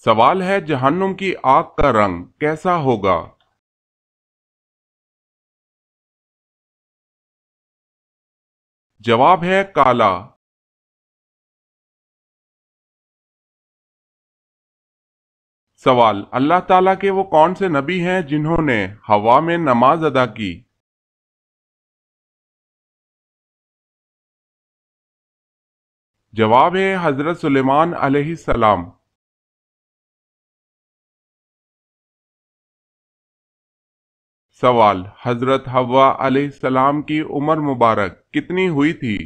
سوال ہے جہنم کی آگ کا رنگ کیسا ہوگا؟ جواب ہے کالا۔ سوال، اللہ تعالیٰ کے وہ کون سے نبی ہیں جنہوں نے ہوا میں نماز ادا کی؟ جواب ہے حضرت سلیمان علیہ السلام۔ سوال، حضرت حوا علیہ السلام کی عمر مبارک کتنی ہوئی تھی؟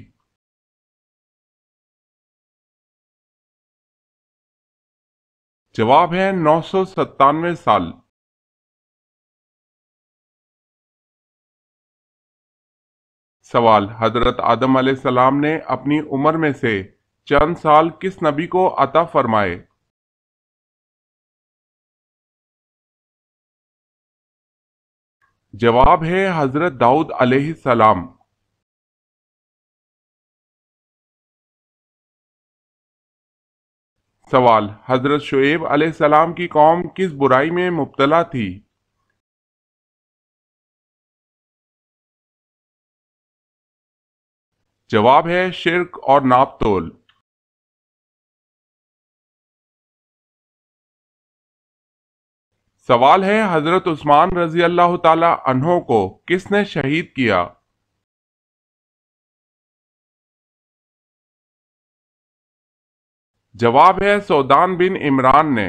جواب ہے 997 سال۔ سوال، حضرت آدم علیہ السلام نے اپنی عمر میں سے چند سال کس نبی کو عطا فرمائے؟ جواب ہے حضرت داؤد علیہ السلام۔ سوال، حضرت شعیب علیہ السلام کی قوم کس برائی میں مبتلا تھی؟ جواب ہے شرک اور ناپ تول۔ سوال ہے حضرت عثمان رضی اللہ تعالی عنہ کو کس نے شہید کیا؟ جواب ہے سودان بن عمران نے۔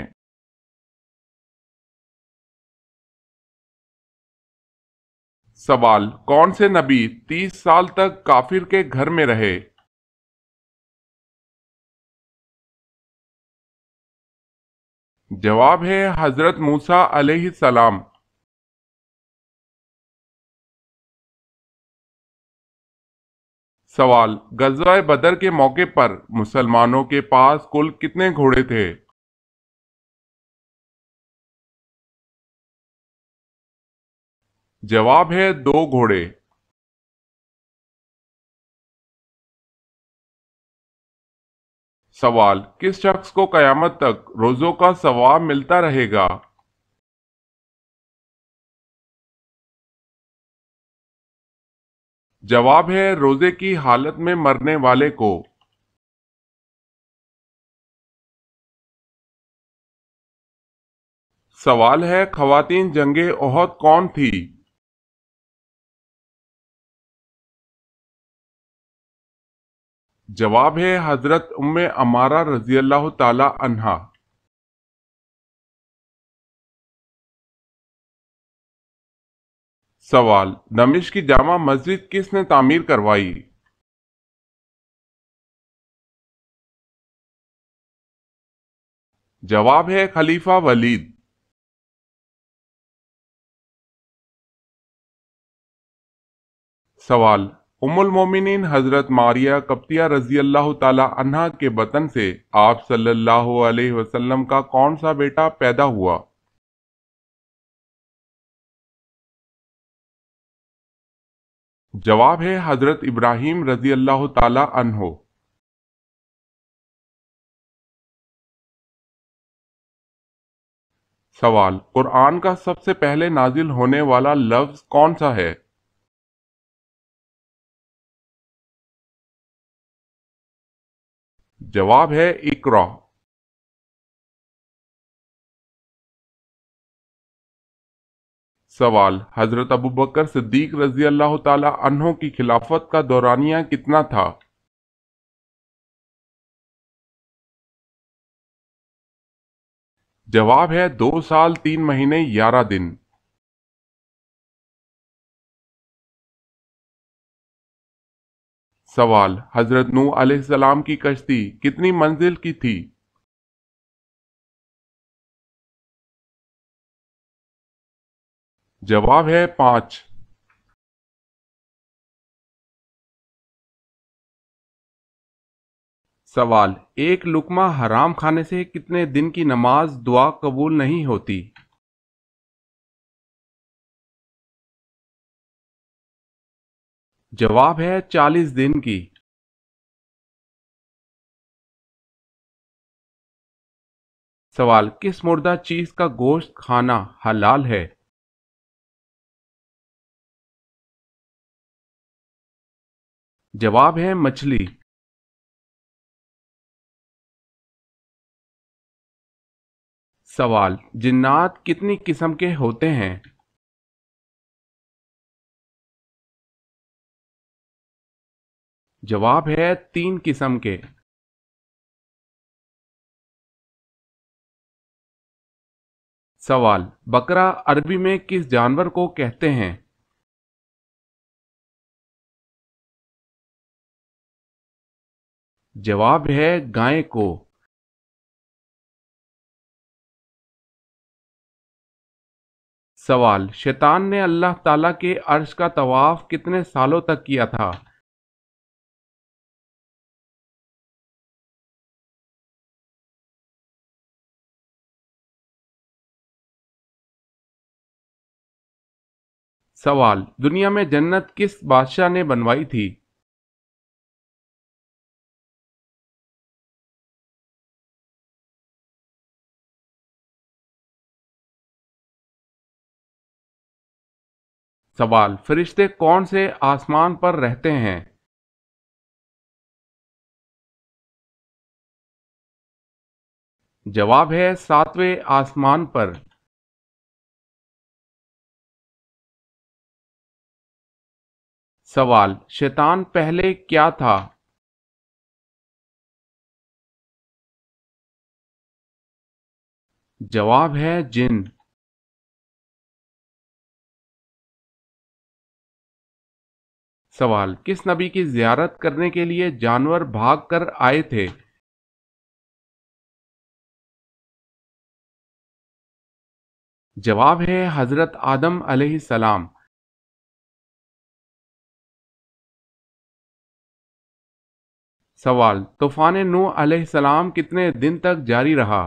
سوال، کون سے نبی 30 سال تک کافر کے گھر میں رہے؟ جواب ہے حضرت موسیٰ علیہ السلام۔ سوال، غزوہ بدر کے موقع پر مسلمانوں کے پاس کل کتنے گھوڑے تھے؟ جواب ہے 2 گھوڑے۔ سوال، کس شخص کو قیامت تک روزوں کا ثواب ملتا رہے گا؟ جواب ہے روزے کی حالت میں مرنے والے کو۔ سوال ہے خواتین جنگ احد کون تھی؟ جواب ہے حضرت ام عمارہ رضی اللہ تعالی عنہا۔ سوال، دمشق کی جامع مسجد کس نے تعمیر کروائی؟ جواب ہے خلیفہ ولید۔ سوال، ام المومنین حضرت ماریہ قبطیہ رضی اللہ تعالی عنہا کے بطن سے آپ صلی اللہ علیہ وسلم کا کون سا بیٹا پیدا ہوا؟ جواب ہے حضرت ابراہیم رضی اللہ تعالی عنہ۔ سوال، قرآن کا سب سے پہلے نازل ہونے والا لفظ کون سا ہے؟ جواب ہے اقرا۔ سوال، حضرت ابوبکر صدیق رضی اللہ تعالی عنہ کی خلافت کا دورانیہ کتنا تھا؟ جواب ہے 2 سال 3 مہینے 11 دن۔ سوال، حضرت نوح علیہ السلام کی کشتی کتنی منزل کی تھی؟ جواب ہے 5۔ سوال، ایک لقمہ حرام کھانے سے کتنے دن کی نماز دعا قبول نہیں ہوتی؟ جواب ہے 40 دن کی۔ سوال: کس مردہ چیز کا گوشت کھانا حلال ہے؟ جواب ہے مچھلی۔ سوال: جنات کتنی قسم کے ہوتے ہیں؟ جواب ہے 3 قسم کے۔ سوال: بکرا عربی میں کس جانور کو کہتے ہیں؟ جواب ہے گائے کو۔ سوال: شیطان نے اللہ تعالیٰ کے عرش کا طواف کتنے سالوں تک کیا تھا؟ سوال: دنیا میں جنت کس بادشاہ نے بنوائی تھی؟ سوال: فرشتے کون سے آسمان پر رہتے ہیں؟ جواب ہے 7ویں آسمان پر۔ سوال: شیطان پہلے کیا تھا؟ جواب ہے جن۔ سوال: کس نبی کی زیارت کرنے کے لیے جانور بھاگ کر آئے تھے؟ جواب ہے حضرت آدم علیہ السلام۔ سوال: طوفان نوح علیہ السلام کتنے دن تک جاری رہا؟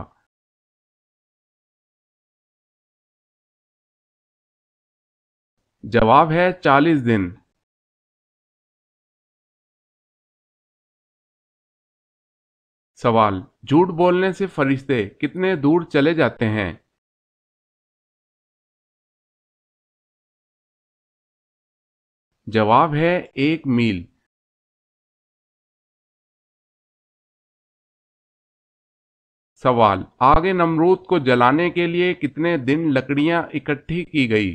جواب ہے 40 دن۔ سوال: جھوٹ بولنے سے فرشتے کتنے دور چلے جاتے ہیں؟ جواب ہے 1 میل۔ سوال: آگ نمرود کو جلانے کے لیے کتنے دن لکڑیاں اکٹھی کی گئی؟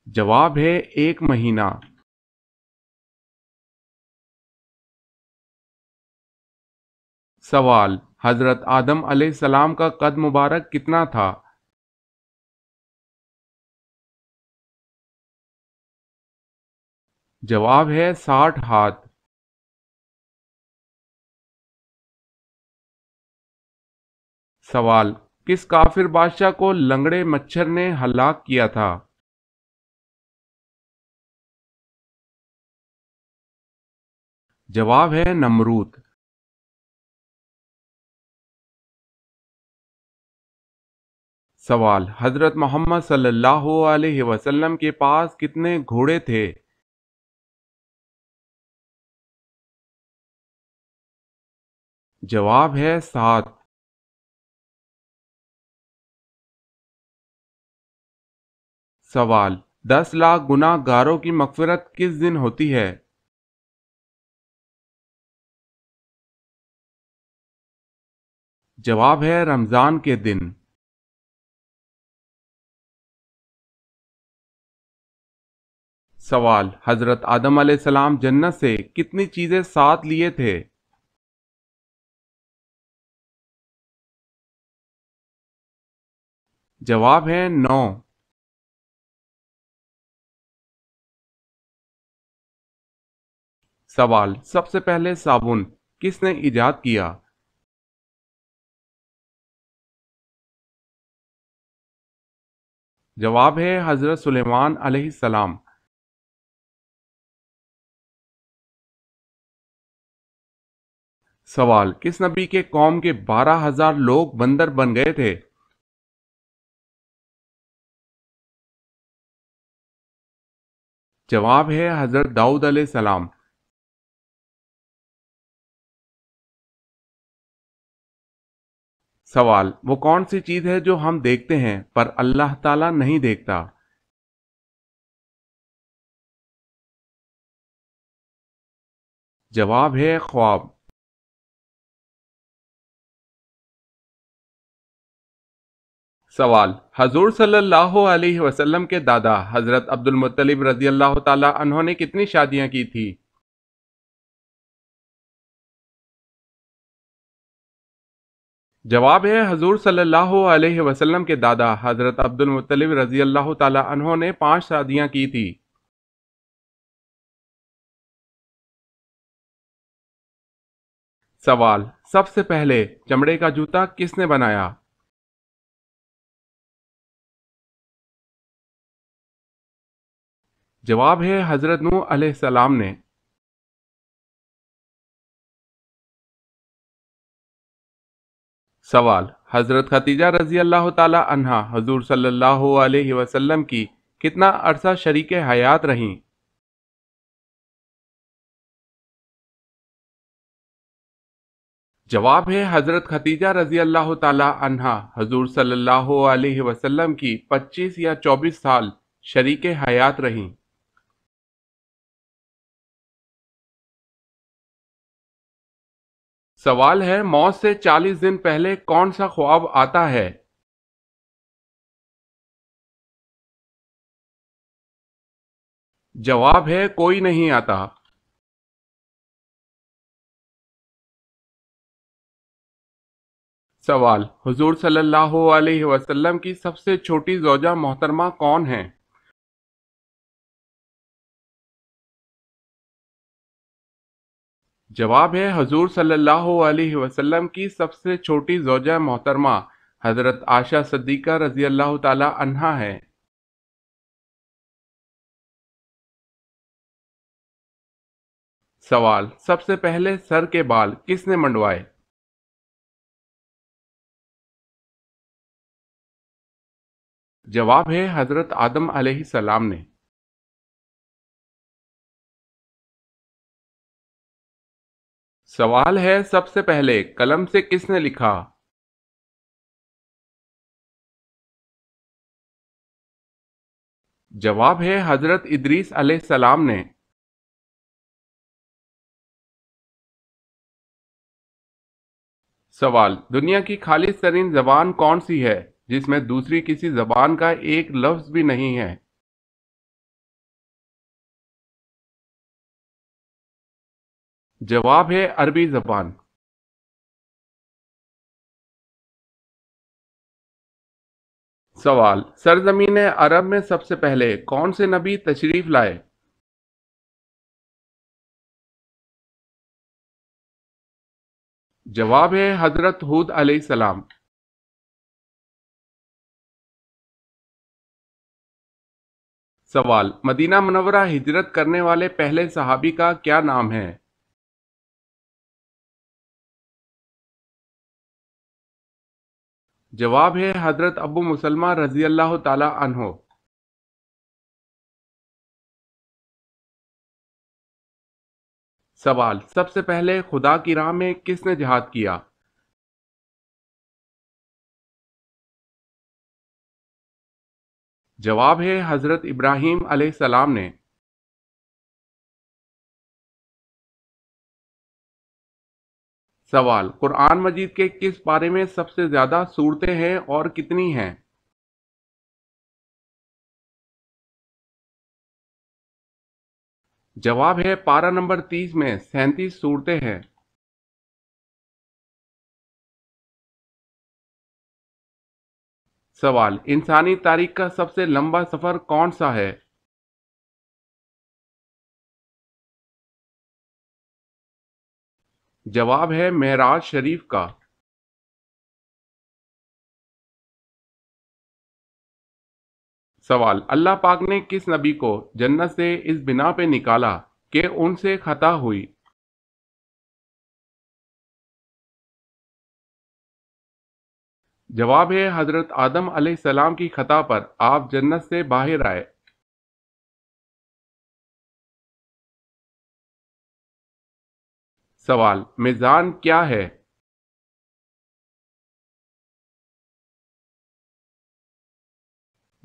جواب ہے 1 مہینہ۔ سوال: حضرت آدم علیہ السلام کا قد مبارک کتنا تھا؟ جواب ہے 60 ہاتھ۔ سوال: کس کافر بادشاہ کو لنگڑے مچھر نے ہلاک کیا تھا؟ جواب ہے نمرود۔ سوال: حضرت محمد صلی اللہ علیہ وسلم کے پاس کتنے گھوڑے تھے؟ جواب ہے 7۔ سوال: 10 لاکھ گناہ گاروں کی مغفرت کس دن ہوتی ہے؟ جواب ہے رمضان کے دن۔ سوال: حضرت آدم علیہ السلام جنت سے کتنی چیزیں ساتھ لیے تھے؟ جواب ہے 9۔ سوال: سب سے پہلے صابن کس نے ایجاد کیا؟ جواب ہے حضرت سلیمان علیہ السلام۔ سوال: کس نبی کے قوم کے 12,000 لوگ بندر بن گئے تھے؟ جواب ہے حضرت داؤد علیہ السلام۔ سوال: وہ کون سی چیز ہے جو ہم دیکھتے ہیں پر اللہ تعالیٰ نہیں دیکھتا؟ جواب ہے خواب۔ سوال: حضور صلی اللہ علیہ وسلم کے دادا حضرت عبد المطلب رضی اللہ تعالی عنہ نے کتنی شادیاں کی تھی؟ جواب ہے حضور صلی اللہ علیہ وسلم کے دادا حضرت عبد المطلب رضی اللہ تعالی عنہ نے 5 شادیاں کی تھی۔ سوال: سب سے پہلے چمڑے کا جوتا کس نے بنایا؟ جواب ہے حضرت نوح علیہ السلام نے۔ سوال: حضرت خدیجہ رضی اللہ تعالی عنہا حضور صلی اللہ علیہ وسلم کی کتنا عرصہ شریک حیات رہیں؟ جواب ہے حضرت خدیجہ رضی اللہ تعالی عنہا حضور صلی اللہ علیہ وسلم کی 25 یا 24 سال شریک حیات رہیں۔ سوال ہے: موت سے 40 دن پہلے کون سا خواب آتا ہے؟ جواب ہے کوئی نہیں آتا۔ سوال: حضور صلی اللہ علیہ وسلم کی سب سے چھوٹی زوجہ محترمہ کون ہیں؟ جواب ہے حضور صلی اللہ علیہ وسلم کی سب سے چھوٹی زوجہ محترمہ حضرت عائشہ صدیقہ رضی اللہ تعالی عنہا ہے۔ سوال: سب سے پہلے سر کے بال کس نے منڈوائے؟ جواب ہے حضرت آدم علیہ السلام نے۔ سوال ہے: سب سے پہلے قلم سے کس نے لکھا؟ جواب ہے حضرت ادریس علیہ السلام نے۔ سوال: دنیا کی خالص ترین زبان کون سی ہے جس میں دوسری کسی زبان کا ایک لفظ بھی نہیں ہے؟ جواب ہے عربی زبان۔ سوال: سرزمین عرب میں سب سے پہلے کون سے نبی تشریف لائے؟ جواب ہے حضرت ہود علیہ السلام۔ سوال: مدینہ منورہ ہجرت کرنے والے پہلے صحابی کا کیا نام ہے؟ جواب ہے حضرت ابو مسلمہ رضی اللہ تعالی عنہ۔ سوال: سب سے پہلے خدا کی راہ میں کس نے جہاد کیا؟ جواب ہے حضرت ابراہیم علیہ السلام نے۔ سوال: قرآن مجید کے کس پارے میں سب سے زیادہ صورتیں ہیں اور کتنی ہیں؟ جواب ہے پارہ نمبر 30 میں 37 صورتیں ہیں۔ سوال: انسانی تاریخ کا سب سے لمبا سفر کون سا ہے؟ جواب ہے معراج شریف کا۔ سوال: اللہ پاک نے کس نبی کو جنت سے اس بنا پہ نکالا کہ ان سے خطا ہوئی؟ جواب ہے حضرت آدم علیہ السلام کی خطا پر آپ جنت سے باہر آئے۔ سوال: میزان کیا ہے؟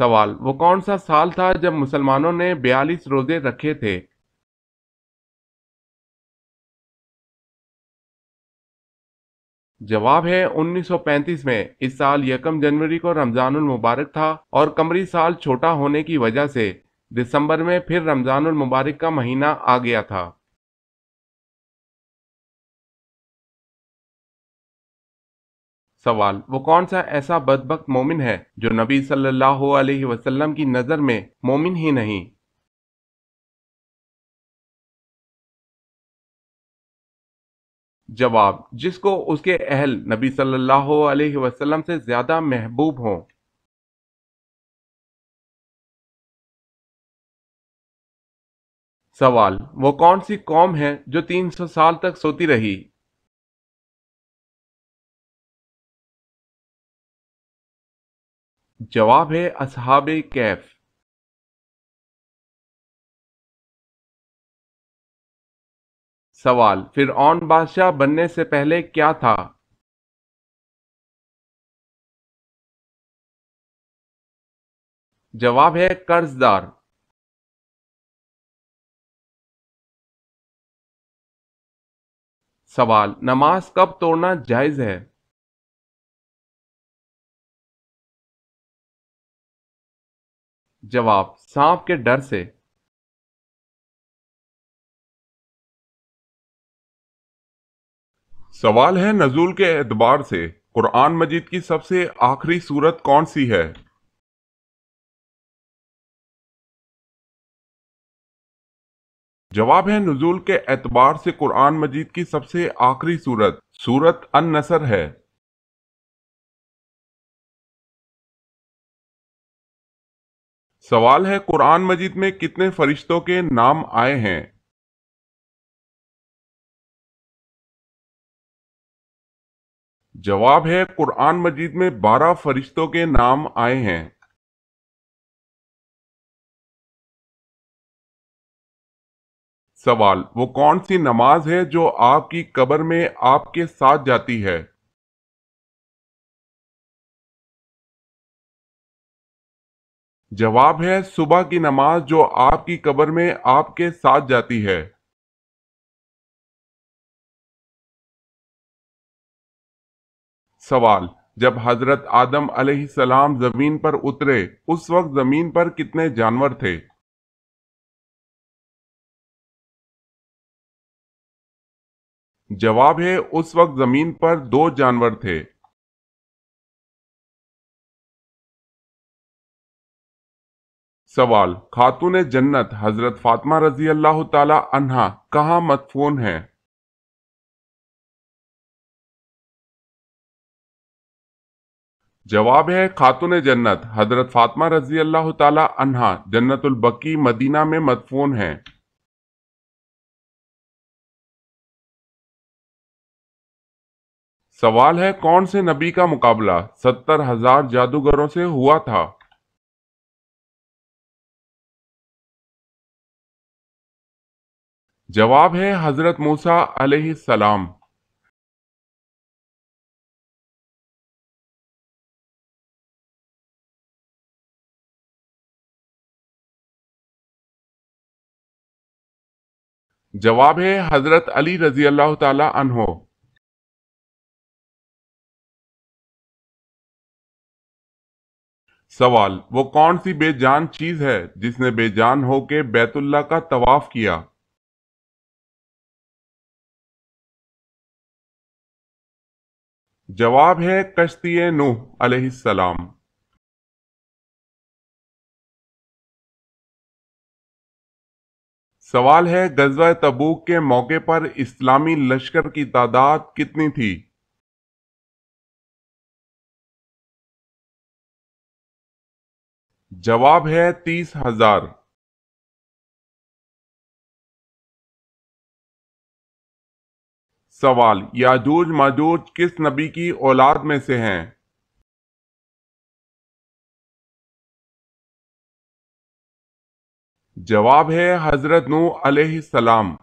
سوال: وہ کون سا سال تھا جب مسلمانوں نے 42 روزے رکھے تھے؟ جواب ہے 1935 میں۔ اس سال یکم جنوری کو رمضان المبارک تھا اور قمری سال چھوٹا ہونے کی وجہ سے دسمبر میں پھر رمضان المبارک کا مہینہ آ گیا تھا۔ سوال: وہ کون سا ایسا بدبخت مومن ہے جو نبی صلی اللہ علیہ وسلم کی نظر میں مومن ہی نہیں؟ جواب: جس کو اس کے اہل نبی صلی اللہ علیہ وسلم سے زیادہ محبوب ہوں۔ سوال: وہ کون سی قوم ہے جو 300 سال تک سوتی رہی؟ جواب ہے اصحاب کہف۔ سوال: فرعون بادشاہ بننے سے پہلے کیا تھا؟ جواب ہے قرض دار۔ سوال: نماز کب توڑنا جائز ہے؟ جواب: سانپ کے ڈر سے۔ سوال ہے نزول کے اعتبار سے قرآن مجید کی سب سے آخری سورت کون سی ہے؟ جواب ہے نزول کے اعتبار سے قرآن مجید کی سب سے آخری سورت سورت النصر ہے۔ سوال ہے قرآن مجید میں کتنے فرشتوں کے نام آئے ہیں؟ جواب ہے قرآن مجید میں 12 فرشتوں کے نام آئے ہیں۔ سوال: وہ کون سی نماز ہے جو آپ کی قبر میں آپ کے ساتھ جاتی ہے؟ جواب ہے صبح کی نماز جو آپ کی قبر میں آپ کے ساتھ جاتی ہے۔ سوال: جب حضرت آدم علیہ السلام زمین پر اترے اس وقت زمین پر کتنے جانور تھے؟ جواب ہے اس وقت زمین پر 2 جانور تھے۔ سوال: خاتون جنت حضرت فاطمہ رضی اللہ تعالی عنہا کہاں مدفون ہیں؟ جواب ہے خاتون جنت حضرت فاطمہ رضی اللہ تعالی عنہا جنت البقیع مدینہ میں مدفون ہیں۔ سوال ہے کون سے نبی کا مقابلہ 70,000 جادوگروں سے ہوا تھا؟ جواب ہے حضرت موسیٰ علیہ السلام۔ جواب ہے حضرت علی رضی اللہ تعالی عنہ۔ سوال: وہ کون سی بے جان چیز ہے جس نے بے جان ہو کے بیت اللہ کا طواف کیا؟ جواب ہے کشتی نوح علیہ السلام۔ سوال ہے غزوہ تبوک کے موقع پر اسلامی لشکر کی تعداد کتنی تھی؟ جواب ہے 30,000۔ سوال: یاجوج ماجوج کس نبی کی اولاد میں سے ہیں؟ جواب ہے حضرت نوح علیہ السلام۔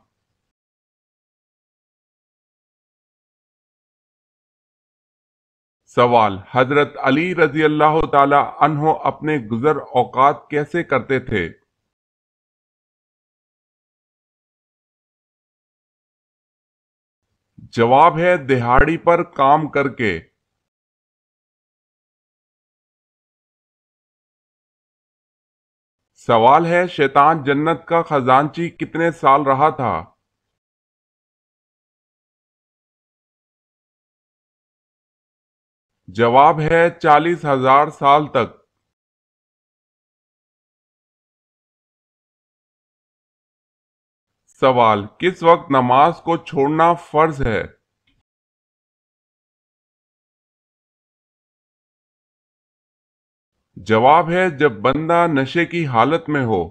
سوال: حضرت علی رضی اللہ تعالی عنہ اپنے گزر اوقات کیسے کرتے تھے؟ جواب ہے دہاڑی پر کام کر کے۔ سوال ہے شیطان جنت کا خزانچی کتنے سال رہا تھا؟ جواب ہے 40,000 سال تک۔ سوال: کس وقت نماز کو چھوڑنا فرض ہے؟ جواب ہے جب بندہ نشے کی حالت میں ہو۔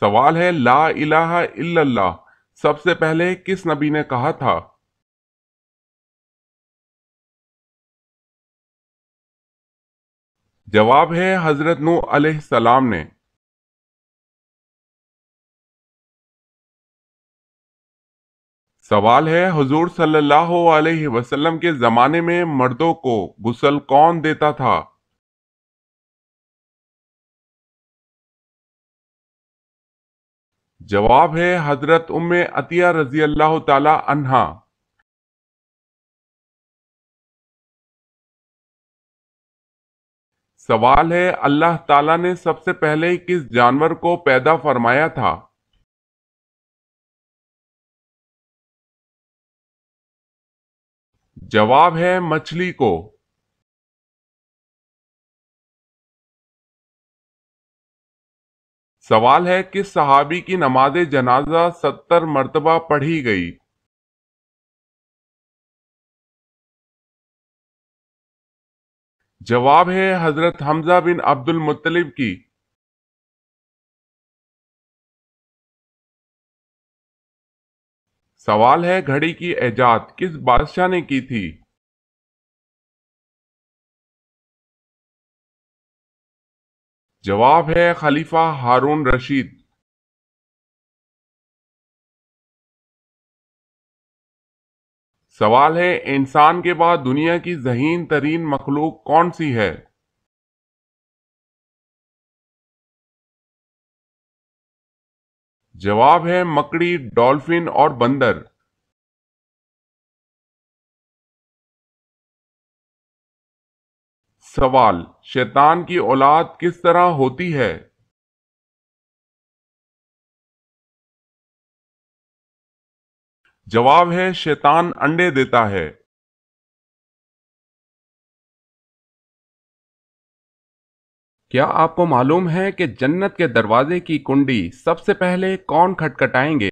سوال ہے لا الہ الا اللہ سب سے پہلے کس نبی نے کہا تھا؟ جواب ہے حضرت نوح علیہ السلام نے۔ سوال ہے حضور صلی اللہ علیہ وسلم کے زمانے میں مردوں کو غسل کون دیتا تھا؟ جواب ہے حضرت ام عطیہ رضی اللہ تعالی عنہا۔ سوال ہے اللہ تعالیٰ نے سب سے پہلے کس جانور کو پیدا فرمایا تھا؟ جواب ہے مچھلی کو۔ سوال ہے کس صحابی کی نماز جنازہ 70 مرتبہ پڑھی گئی؟ جواب ہے حضرت حمزہ بن عبد المطلب کی۔ سوال ہے گھڑی کی ایجاد کس بادشاہ نے کی تھی؟ جواب ہے خلیفہ ہارون رشید۔ سوال ہے انسان کے بعد دنیا کی ذہین ترین مخلوق کون سی ہے؟ جواب ہے مکڑی، ڈولفن اور بندر۔ سوال: شیطان کی اولاد کس طرح ہوتی ہے؟ جواب ہے شیطان انڈے دیتا ہے۔ کیا آپ کو معلوم ہے کہ جنت کے دروازے کی کنڈی سب سے پہلے کون کھٹکھٹائیں گے؟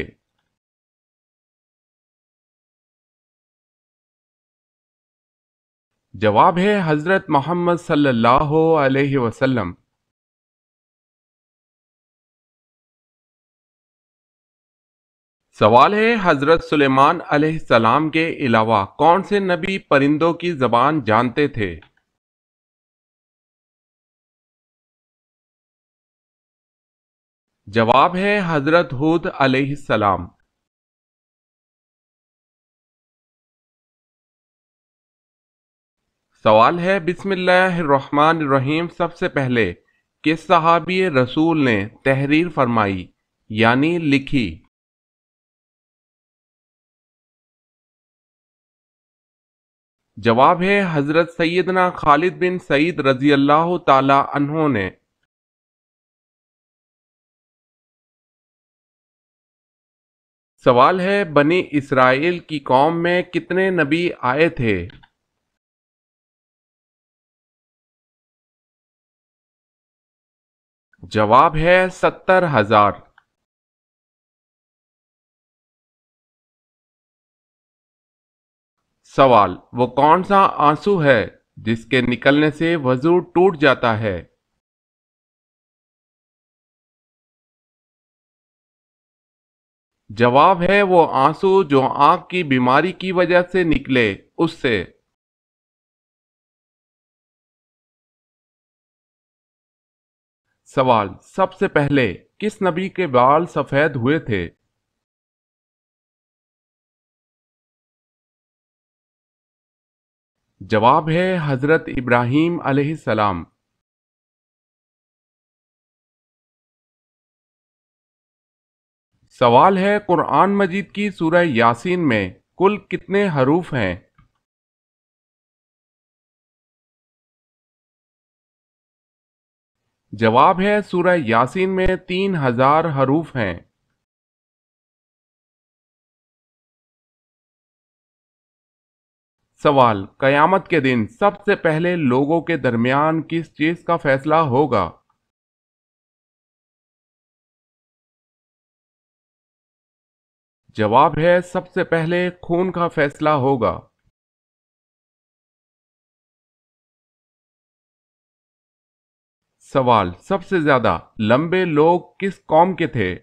جواب ہے حضرت محمد صلی اللہ علیہ وسلم۔ سوال ہے حضرت سلیمان علیہ السلام کے علاوہ کون سے نبی پرندوں کی زبان جانتے تھے؟ جواب ہے حضرت ہود علیہ السلام۔ سوال ہے بسم اللہ الرحمن الرحیم سب سے پہلے کس صحابی رسول نے تحریر فرمائی یعنی لکھی؟ جواب ہے حضرت سیدنا خالد بن سعید رضی اللہ تعالی عنہ نے۔ سوال ہے بنی اسرائیل کی قوم میں کتنے نبی آئے تھے؟ جواب ہے 70,000۔ سوال: وہ کون سا آنسو ہے جس کے نکلنے سے وضو ٹوٹ جاتا ہے؟ جواب ہے وہ آنسو جو آنکھ کی بیماری کی وجہ سے نکلے اس سے۔ سوال: سب سے پہلے کس نبی کے بال سفید ہوئے تھے؟ جواب ہے حضرت ابراہیم علیہ السلام۔ سوال ہے قرآن مجید کی سورہ یاسین میں کل کتنے حروف ہیں؟ جواب ہے سورہ یاسین میں 3000 حروف ہیں۔ سوال، قیامت کے دن سب سے پہلے لوگوں کے درمیان کس چیز کا فیصلہ ہوگا؟ جواب ہے سب سے پہلے خون کا فیصلہ ہوگا۔ سوال، سب سے زیادہ لمبے لوگ کس قوم کے تھے؟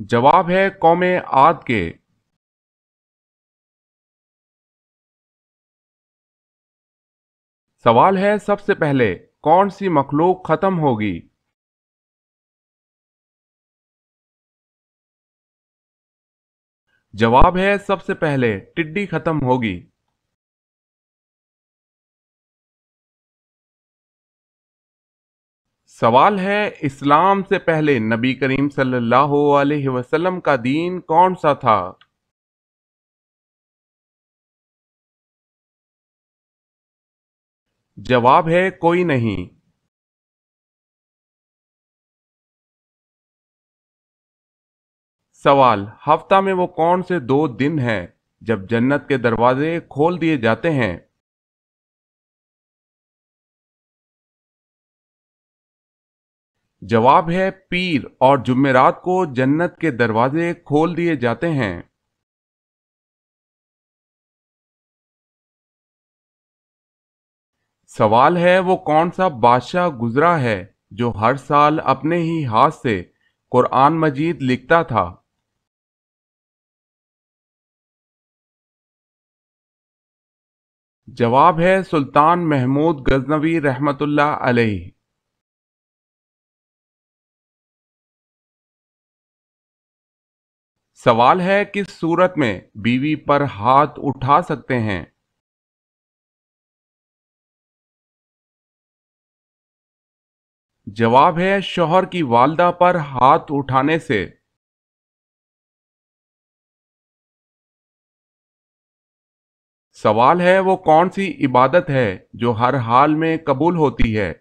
جواب ہے قوم عاد کے۔ سوال ہے سب سے پہلے کون سی مخلوق ختم ہوگی؟ جواب ہے سب سے پہلے ٹڈی ختم ہوگی۔ سوال ہے اسلام سے پہلے نبی کریم صلی اللہ علیہ وسلم کا دین کون سا تھا؟ جواب ہے کوئی نہیں۔ سوال، ہفتہ میں وہ کون سے 2 دن ہیں جب جنت کے دروازے کھول دیے جاتے ہیں؟ جواب ہے پیر اور جمعرات کو جنت کے دروازے کھول دیے جاتے ہیں۔ سوال ہے وہ کون سا بادشاہ گزرا ہے جو ہر سال اپنے ہی ہاتھ سے قرآن مجید لکھتا تھا؟ جواب ہے سلطان محمود غزنوی رحمت اللہ علیہ۔ سوال ہے کس صورت میں بیوی پر ہاتھ اٹھا سکتے ہیں؟ جواب ہے شوہر کی والدہ پر ہاتھ اٹھانے سے۔ سوال ہے وہ کون سی عبادت ہے جو ہر حال میں قبول ہوتی ہے؟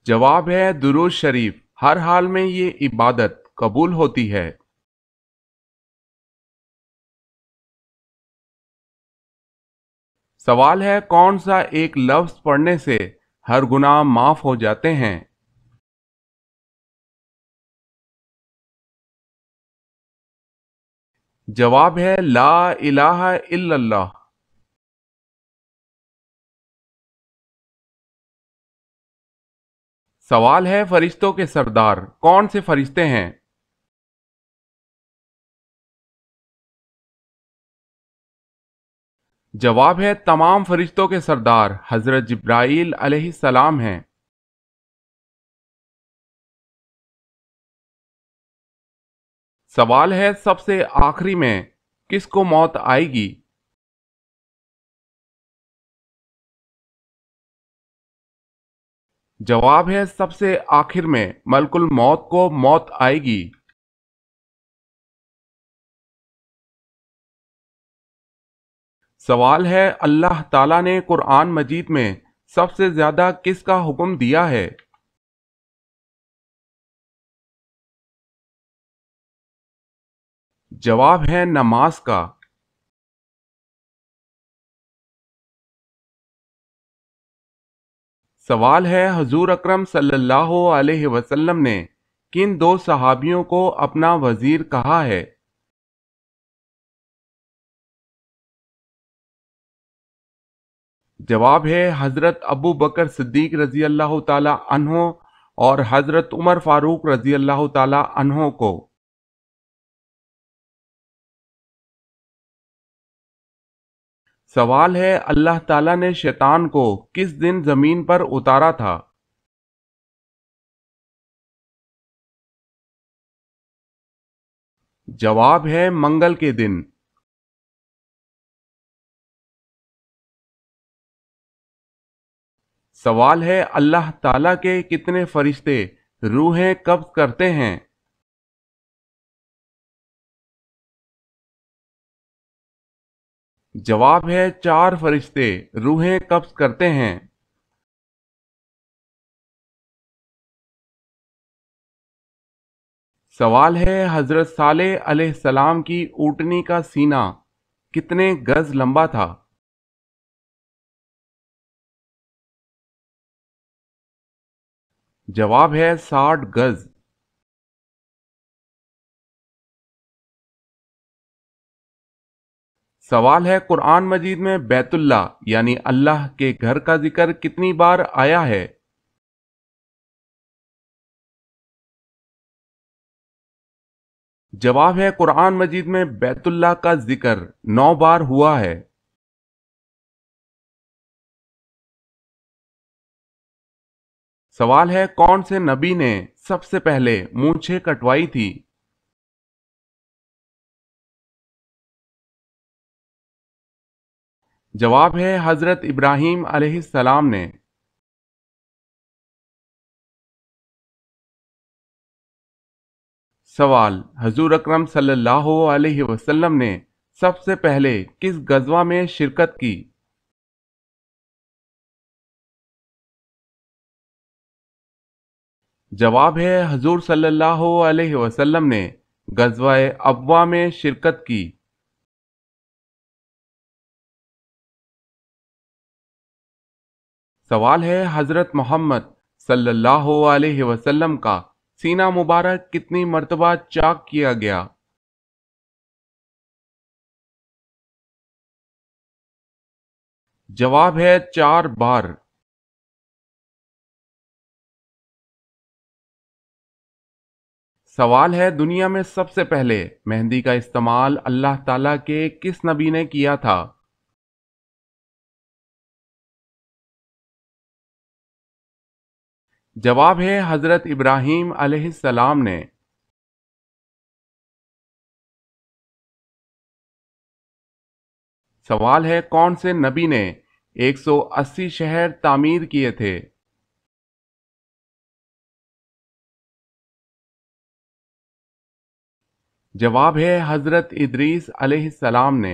جواب ہے درود شریف، ہر حال میں یہ عبادت قبول ہوتی ہے۔ سوال ہے کون سا ایک لفظ پڑھنے سے ہر گناہ معاف ہو جاتے ہیں؟ جواب ہے لا الہ الا اللہ۔ سوال ہے فرشتوں کے سردار کون سے فرشتے ہیں؟ جواب ہے تمام فرشتوں کے سردار حضرت جبرائیل علیہ السلام ہیں۔ سوال ہے سب سے آخری میں کس کو موت آئے گی؟ جواب ہے سب سے آخر میں ملک الموت کو موت آئے گی۔ سوال ہے اللہ تعالیٰ نے قرآن مجید میں سب سے زیادہ کس کا حکم دیا ہے؟ جواب ہے نماز کا۔ سوال ہے حضور اکرم صلی اللہ علیہ وسلم نے کن 2 صحابیوں کو اپنا وزیر کہا ہے؟ جواب ہے حضرت ابو بکر صدیق رضی اللہ تعالی عنہ اور حضرت عمر فاروق رضی اللہ تعالی عنہ کو۔ سوال ہے اللہ تعالیٰ نے شیطان کو کس دن زمین پر اتارا تھا؟ جواب ہے منگل کے دن۔ سوال ہے اللہ تعالیٰ کے کتنے فرشتے روحیں قبض کرتے ہیں؟ جواب ہے 4 فرشتے روحیں قبض کرتے ہیں۔ سوال ہے حضرت صالح علیہ السلام کی اونٹنی کا سینہ کتنے گز لمبا تھا؟ جواب ہے 60 گز۔ سوال ہے قرآن مجید میں بیت اللہ یعنی اللہ کے گھر کا ذکر کتنی بار آیا ہے؟ جواب ہے قرآن مجید میں بیت اللہ کا ذکر 9 بار ہوا ہے۔ سوال ہے کون سے نبی نے سب سے پہلے مونچھیں کٹوائی تھی؟ جواب ہے حضرت ابراہیم علیہ السلام نے۔ سوال حضور اکرم صلی اللہ علیہ وسلم نے سب سے پہلے کس غزوہ میں شرکت کی؟ جواب ہے حضور صلی اللہ علیہ وسلم نے غزوہ ابوا میں شرکت کی۔ سوال ہے حضرت محمد صلی اللہ علیہ وسلم کا سینہ مبارک کتنی مرتبہ چاک کیا گیا؟ جواب ہے 4 بار۔ سوال ہے دنیا میں سب سے پہلے مہندی کا استعمال اللہ تعالیٰ کے کس نبی نے کیا تھا؟ جواب ہے حضرت ابراہیم علیہ السلام نے۔ سوال ہے کون سے نبی نے 180 شہر تعمیر کیے تھے؟ جواب ہے حضرت ادریس علیہ السلام نے۔